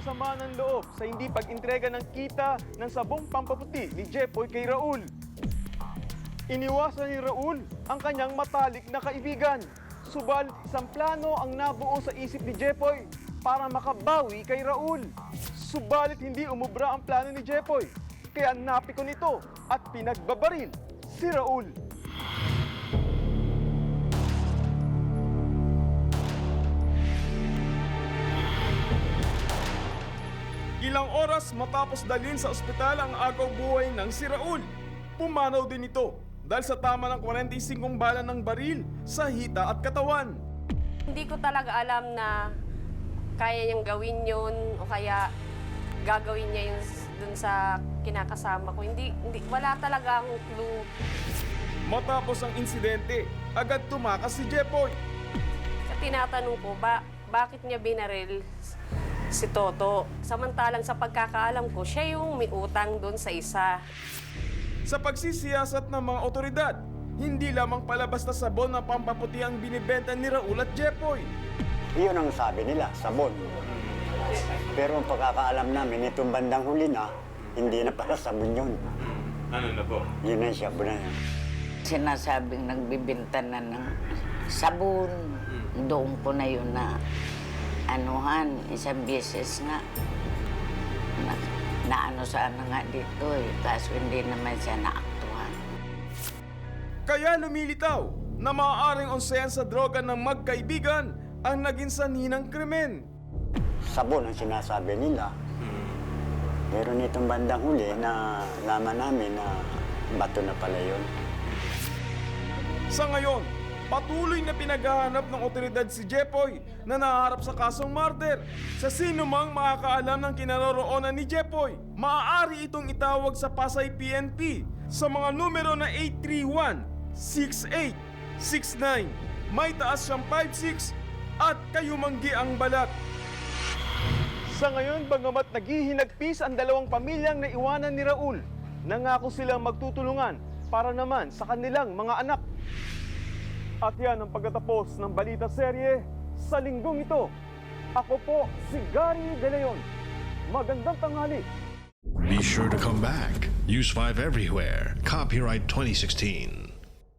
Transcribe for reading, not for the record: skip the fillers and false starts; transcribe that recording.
sama ng loob sa hindi pag-intrega ng kita ng sabong pampaputi ni Jepoy kay Raul. Iniwasan ni Raul ang kanyang matalik na kaibigan. Subalit isang plano ang nabuo sa isip ni Jepoy para makabawi kay Raul. Subalit hindi umubra ang plano ni Jepoy, kaya napikon ito at pinagbabaril si Raul. Ilang oras matapos dalhin sa ospital ang agaw buhay ng si Raul, pumanaw din ito dahil sa tama ng 45 bala ng baril sa hita at katawan. Hindi ko talaga alam na kaya niyang gawin yun o kaya gagawin niya yun dun sa kinakasama ko. Wala talaga akong clue. Matapos ang insidente, agad tumakas si Jepoy. Kaya tinatanong ko, bakit niya binaril si Toto? Samantalang sa pagkakaalam ko, siya yung may utang dun sa isa. Sa pagsisiyasat ng mga otoridad, hindi lamang pala basta sabon na pampaputi ang binibenta ni Raul at Jepoy. Iyon ang sabi nila, sabon. Pero ang pagkakaalam namin, itong bandang huli na, hindi na pala sabon yun. Ano na po? Yun na siya, na yun. Sinasabing nagbibinta na ng sabon. Doon ko na yun na anuhan, isang beses nga. Naano sana nga dito eh, kaso hindi naman siya naaktuhan. Kaya lumilitaw na maaaring onsehan sa droga ng magkaibigan ang naging sanhi ng krimen. Sabon ang sinasabi nila. Pero nitong bandang huli, na laman namin na bato na pala yun. Sa ngayon, patuloy na pinaghahanap ng otoridad si Jepoy na naharap sa kasong murder. Sa sino mang makakaalam ng kinaroroonan ni Jepoy, maaari itong itawag sa Pasay PNP sa mga numero na 831-6869. May taas siyang 56 at kayumanggi ang balat. Sa ngayon, bagamat naghihinagpis ang dalawang pamilyang naiwanan ni Raul, nangako silang magtutulungan para naman sa kanilang mga anak. At yan ang pagtatapos ng Balita Serye sa linggong ito. Ako po si Gary De Leon. Magandang tanghali. Be sure to come back. Use 5 everywhere. Copyright 2016.